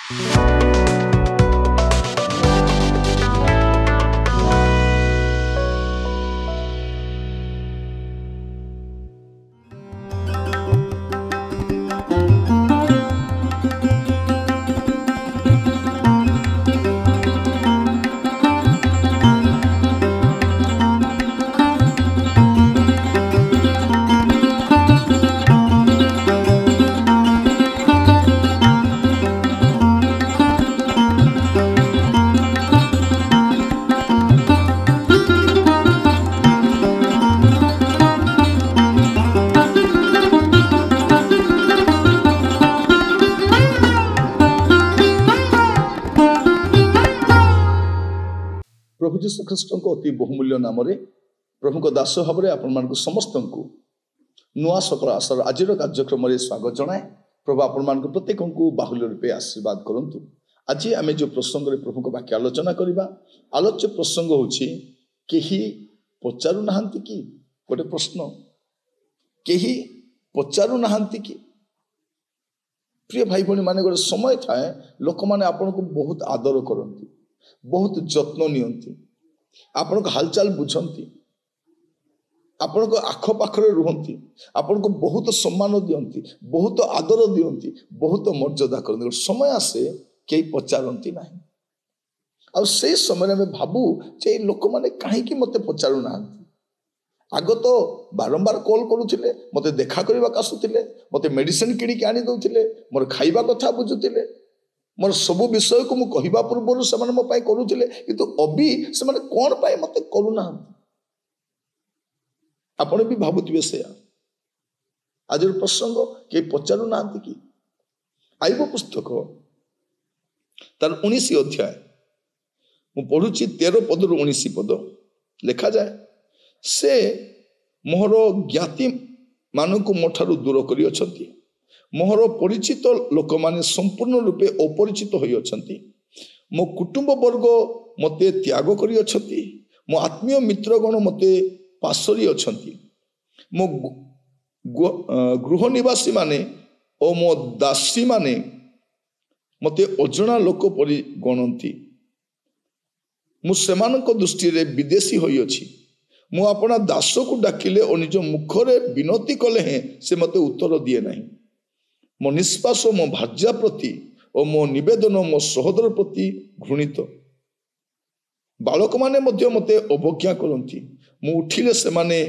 प्रभु जीशु ख्रीष्ट अति बहुमूल्य नाम प्रभु को दास भाव में आपण समस्त को नुआ सकाल आशर आज कार्यक्रम स्वागत जनाए। प्रभु आपण प्रत्येक को बाहुल्य रूपे आशीर्वाद करंतु। आज आम जो प्रसंग प्रभु को वाक्य आलोचना करवा आलोच्य प्रसंग होछि केही पचारू नाहंती कि गोटे प्रश्न केही पचारू नाहंती कि। प्रिय भाई भणी माने गोटे समय थाए लोक माने आपण को बहुत आदर करती बहुत जत्न नियंती आपण को हालचाल बुझंती आपण को आख पाखरे रुहंती आपण को बहुत सम्मान दियंती बहुत आदर दियंती बहुत मर्यादा करती। समय आसे कई पचारती ना आ से समय में भाबू जे लोक माने कहीं मते पचारू ना। आग तो बारंबार कॉल करुले मते देखा करने आसुले मते मेडिसिन किणी आनी दौले मोर खाइबा कथा बुझुले मोर सबु विषय को मुझे कहवा पूर्व से मो करुले किंतु अभी से कौन पाए मत करूना। आपण भी भावुवे से आज प्रसंग के पचारू ना कि आईब पुस्तक तार 19 अध्याय मु पढ़ुची 13 पद 19 पद लिखा जाए से मोहर ज्ञाति मानक मोठारू दूर करी अछंती मोहर परिचित लोक माने संपूर्ण रूपे अपरिचित होई अछंती मो कुटुंब वर्ग मते त्याग करी अछंती मो आत्मीय मित्रगण मते पासरी अछंती मो गृह निवासी माने ओ मो दासी माने मते अजଣା लोक परि गणंती मु सेमानक दृष्टि रे विदेशी होई अछि मु अपना दास को डाकिले और निज मुखरे विनती कले हैं से मते उत्तर दिए नहीं मो निष्पास मो भार्या प्रति और मो निवेदन मो सहोदर प्रति घृणित बालक माने मध्य मते अवज्ञा करती मु उठिले से माने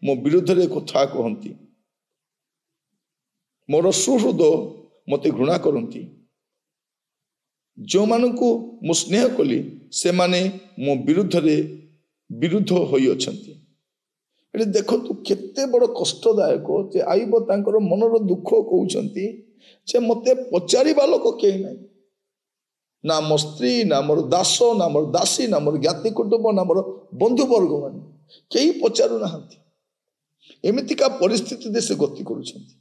मो विरोध रे कथा कहती मोर सुहृद मते घृणा करती जो मानकु मु स्नेह कली से माने मो विरुद्ध होई अछंती। एटी देखंतु केते बड़ कष्टदायक जे आईब तांकर मनर दुख कहउछंती जे मते पचारिबा लोक केही नै ना मो स्त्री ना मोर दास ना मोर दासी ना मोर ज्ञाति कुटुंब ना मोर बंधु वर्ग माने केही पचारू नाहंती। एमितिका परिस्थिति दे से गति करूछंती।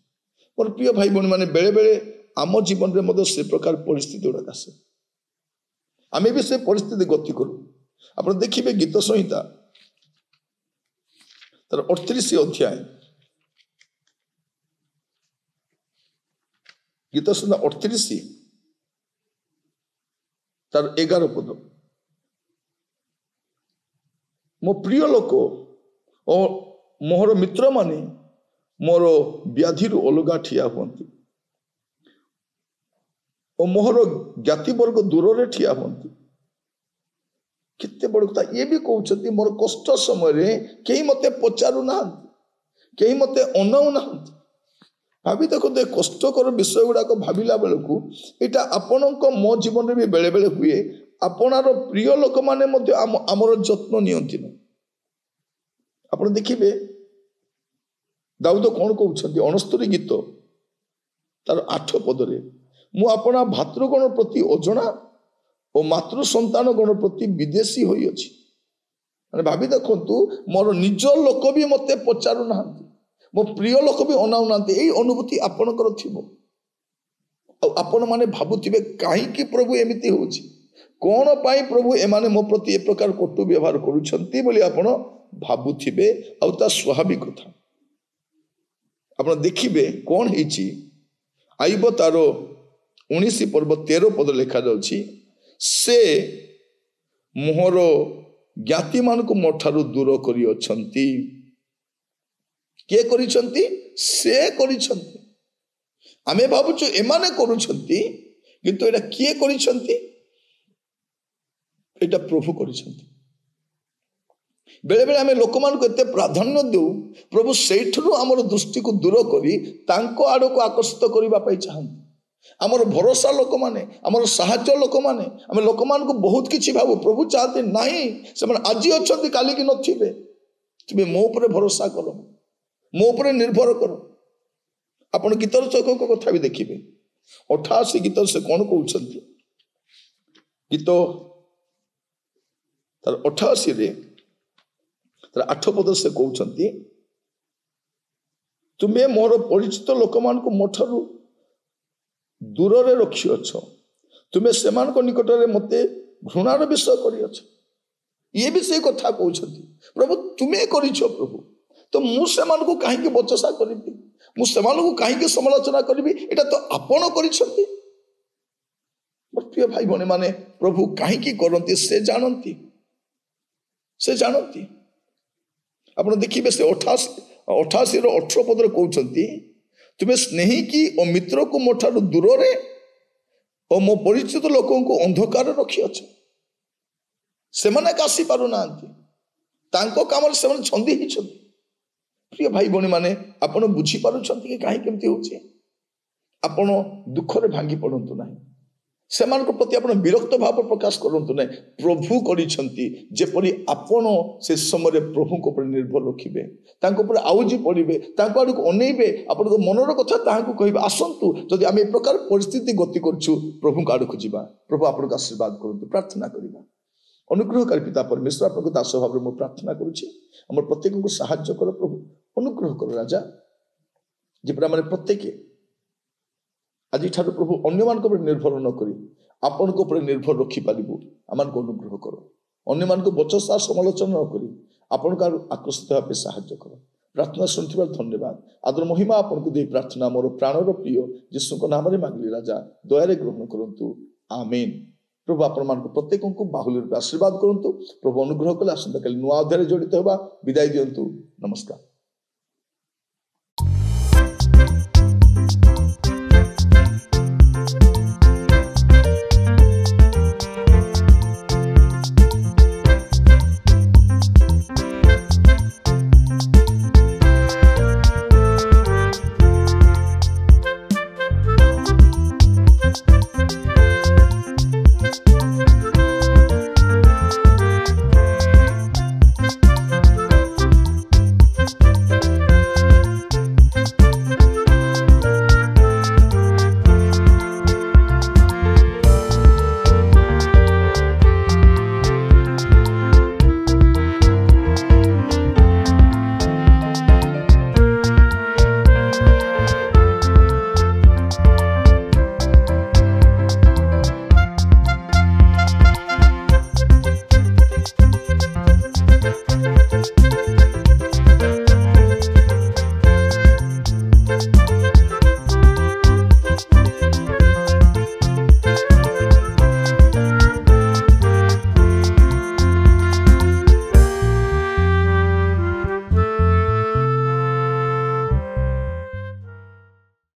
मोर प्रिय भाई बहन माने बेले बेले आम जीवन रे मदे से प्रकार परिस्थिति उडा आसे आमे भी से परिस्थिति गति करू। आपण देखिबे गीत संहिता तर 38 अध्याय गीत संहिता 38 तार 11 पद मो प्रिय लोक और मोहर मित्र माने मोर व्याधि अलगा ठिया हुंती और मोहर ज्ञाति वर्ग दूर रे ठिया हुंती। केते बड़ कथा ये भी कहउछंती मोर कष्ट समय रे केही मते पचारू ना केही मते अनाउ ना। भाभी देखो दे कष्टकर विषय गुड़ा को भाविला बेलू एटा आपणक मो जीवन रे भी बेले बेले हुए आपनार प्रिय लोक माने मध्य आमर जत्न नियंती न। आपण देखिबे दाऊद कौन कहउछंती 69 गीत तार 8 पद रे मु अपना भातृगण प्रति अजଣା और मातृ संतान गण प्रति विदेशी होई अछि। माने भाभी देखंतु मोर निज लोक भी मते पचारू नाहंती मो प्रिय लोक भी अनाउ नाहंती एई अनुभूति आपनकर थिबो। आपण माने भाबुथिबे काहे कि प्रभु एमिति होछि कोन पाई प्रभु एमाने मो प्रति ए प्रकार कटु व्यवहार करूछंती बोली आपण भाबुथिबे आ ता स्वाभाविक कथा। आपण देखिबे कोन हेछि आइब तारो 19 पर्व 13 पद लिखा जाउछि से मोहर ज्ञाति मान को मोठारु दूर करी अछंती किए करिसंती से करिसंती आमे भाबुछु एमाने करूछंती किंतु एटा किए करिसंती एटा प्रभु करिसंती बेले बेले आमे लोक मान को एते प्राधान्य देउ प्रभु सेठरु हमर दृष्टि को दूर करी तांको आडो को आकर्षित करिबा पई चाहंती आमर भरोसा लोक माने आमर साहाय्य लोक माने आमे लोक मान को बहुत किछि भाबु प्रभु चाहते नाही से मन आजि अछंती काली की नथिबे तुमे मो ऊपर भरोसा करो मो ऊपर निर्भर करो आपण गीतर चौक को कथा भी देखिबे 88 गीतर से कोन कहउछंती गीत तार 88 रे तार 8 पद से कहउछंती तुमे मोर परिचित लोक मान को मोठरू दूर रे रखी अछ तुमे सेमान को निकट रे मते घृणार विषय करी अछ ये भी से कथा कहउछंती प्रभु तुमे करिछो प्रभु तो मु सेमान को काहे के बचसा करबी मु सेमान को काहे के समालोचना करबी एटा तो आपण करिछंती मोर प्रिय भाई बने माने प्रभु काहे की करंती से जानंती आपण देखिबे से 88 रो 18 पद रे कहउछंती तुमे स्नेही की और मित्र को मोठारु दूर रे और मो परिचित लोकों को अंधकार रखी अछ से माने कासी पारु नांती तांको काम से माने छंदी ही छंदी प्रिय भाई बणी माने आपण बुझी पारु छंती कि काहे केमती होची आपण दुख रे भांगी पडंतु नाही सेमान को प्रति आपण विरक्त भाव प्रकाश करंतु नाही प्रभु करी छंती जेपरि आपण से समय रे प्रभु को पर निर्भर रखिबे तांको पर आउजी पड़िबे तांको आडू अनेइबे आपण को मनर कथा तांको कहिबे आसंतु जदि आमे ए प्रकार परिस्थिति गति करछु प्रभु का आडू जिबा प्रभु आपण का आशीर्वाद करंतु प्रार्थना करिबा अनुग्रहकारी पिता परमेश्वर आपण को दास भाव रे मो प्रार्थना करूछि हमर प्रत्येक को सहाय्य कर प्रभु अनुग्रह कर राजा जेपरा माने प्रत्येक आज ठार प्रभु अन्य मान को निर्भर न करी आपण को निर्भर रखी पारिबु आमान को अनुग्रह करो अन्य मान को बचसा समालोचना न करी आपण का आकर्षित भाव सहाय्य करो प्रार्थना सुनथिबा धन्यवाद आदर महिमा आपण को दे प्रार्थना मोर प्राणर प्रिय यीशु को नाम रे मांगली राजा दया रे ग्रहण करंतु आमेन प्रभु आपण मान को प्रत्येक को बाहुल्य आशीर्वाद करंतु प्रभु अनुग्रह कले आसंता काली नुआ अध्याय जड़ित होबा विदाय दियंतु नमस्कार।